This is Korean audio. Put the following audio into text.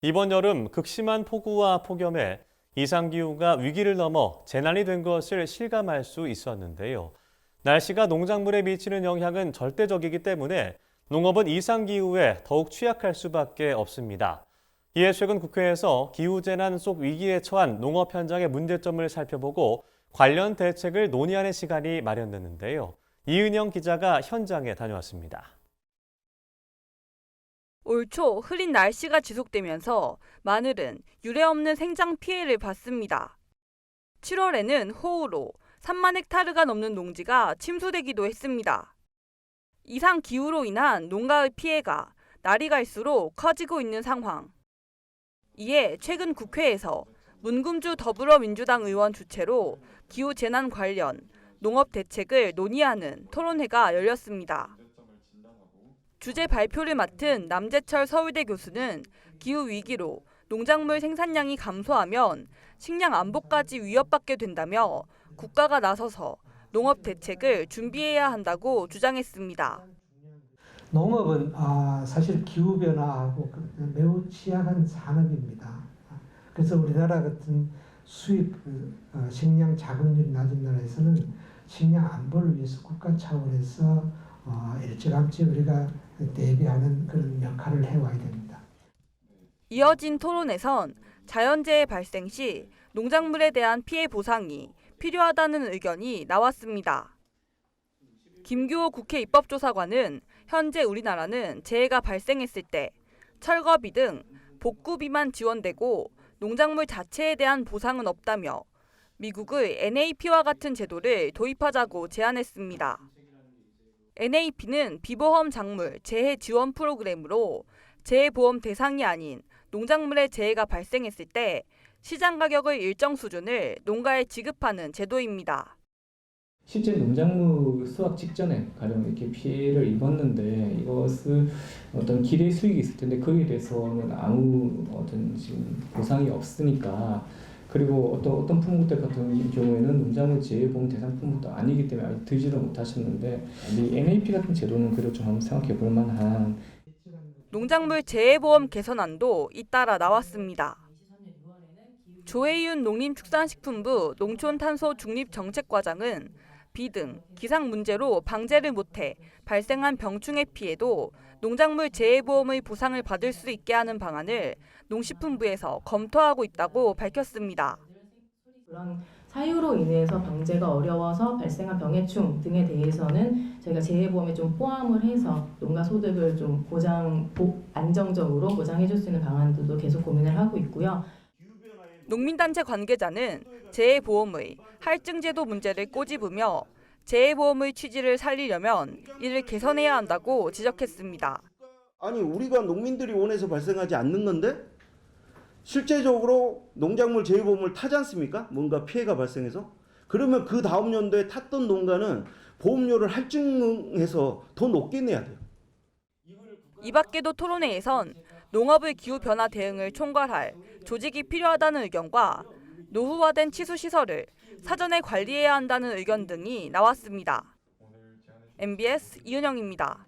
이번 여름 극심한 폭우와 폭염에 이상기후가 위기를 넘어 재난이 된 것을 실감할 수 있었는데요. 날씨가 농작물에 미치는 영향은 절대적이기 때문에 농업은 이상기후에 더욱 취약할 수밖에 없습니다. 이에 최근 국회에서 기후재난 속 위기에 처한 농업 현장의 문제점을 살펴보고 관련 대책을 논의하는 시간이 마련됐는데요. 이은영 기자가 현장에 다녀왔습니다. 올 초 흐린 날씨가 지속되면서 마늘은 유례없는 생장 피해를 봤습니다. 7월에는 호우로 3만 헥타르가 넘는 농지가 침수되기도 했습니다. 이상 기후로 인한 농가의 피해가 날이 갈수록 커지고 있는 상황. 이에 최근 국회에서 문금주 더불어민주당 의원 주최로 기후재난 관련 농업 대책을 논의하는 토론회가 열렸습니다. 주제 발표를 맡은 남재철 서울대 교수는 기후위기로 농작물 생산량이 감소하면 식량 안보까지 위협받게 된다며 국가가 나서서 농업 대책을 준비해야 한다고 주장했습니다. 농업은 사실 기후변화하고 매우 취약한 산업입니다. 그래서 우리나라 같은 수입 식량 자급률이 낮은 나라에서는 식량 안보를 위해서 국가 차원에서 일찌감치 우리가 대비하는 그런 역할을 해와야 됩니다. 이어진 토론에선 자연재해 발생 시 농작물에 대한 피해 보상이 필요하다는 의견이 나왔습니다. 김규호 국회 입법조사관은 현재 우리나라는 재해가 발생했을 때 철거비 등 복구비만 지원되고 농작물 자체에 대한 보상은 없다며 미국의 NAP와 같은 제도를 도입하자고 제안했습니다. NAP는 비보험 작물 재해 지원 프로그램으로 재해보험 대상이 아닌 농작물의 재해가 발생했을 때 시장 가격의 일정 수준을 농가에 지급하는 제도입니다. 실제 농작물 수확 직전에 가령 이렇게 피해를 입었는데 이것은 어떤 기대 수익이 있을 텐데 거기에 대해서는 아무 어떤 지금 보상이 없으니까, 그리고 어떤 품목들 같은 경우에는 농작물 재해보험 대상 품목도 아니기 때문에 아직 들지도 못하셨는데, 이 NAP 같은 제도는 그래도 좀 한번 생각해 볼 만한. 농작물 재해보험 개선안도 잇따라 나왔습니다. 조혜윤 농림축산식품부 농촌탄소중립정책과장은 비 등 기상 문제로 방제를 못해 발생한 병충해 피해도 농작물 재해보험의 보상을 받을 수 있게 하는 방안을 농식품부에서 검토하고 있다고 밝혔습니다. 그런 사유로 인해서 방제가 어려워서 발생한 병해충 등에 대해서는 저희가 재해보험에 좀 포함을 해서 농가 소득을 좀 안정적으로 보장해줄 수 있는 방안들도 계속 고민을 하고 있고요. 농민단체 관계자는 재해보험의 할증제도 문제를 꼬집으며 재해보험의 취지를 살리려면 이를 개선해야 한다고 지적했습니다. 아니, 우리가 농민들이 원해서 발생하지 않는 건데 실제적으로 농작물 재해보험을 타지 않습니까? 뭔가 피해가 발생해서. 그러면 그 다음 연도에 탔던 농가는 보험료를 할증해서 더 높게 내야 돼요. 이 밖에도 토론회에선 농업의 기후변화 대응을 총괄할 조직이 필요하다는 의견과 노후화된 치수시설을 사전에 관리해야 한다는 의견 등이 나왔습니다. MBS 이은영입니다.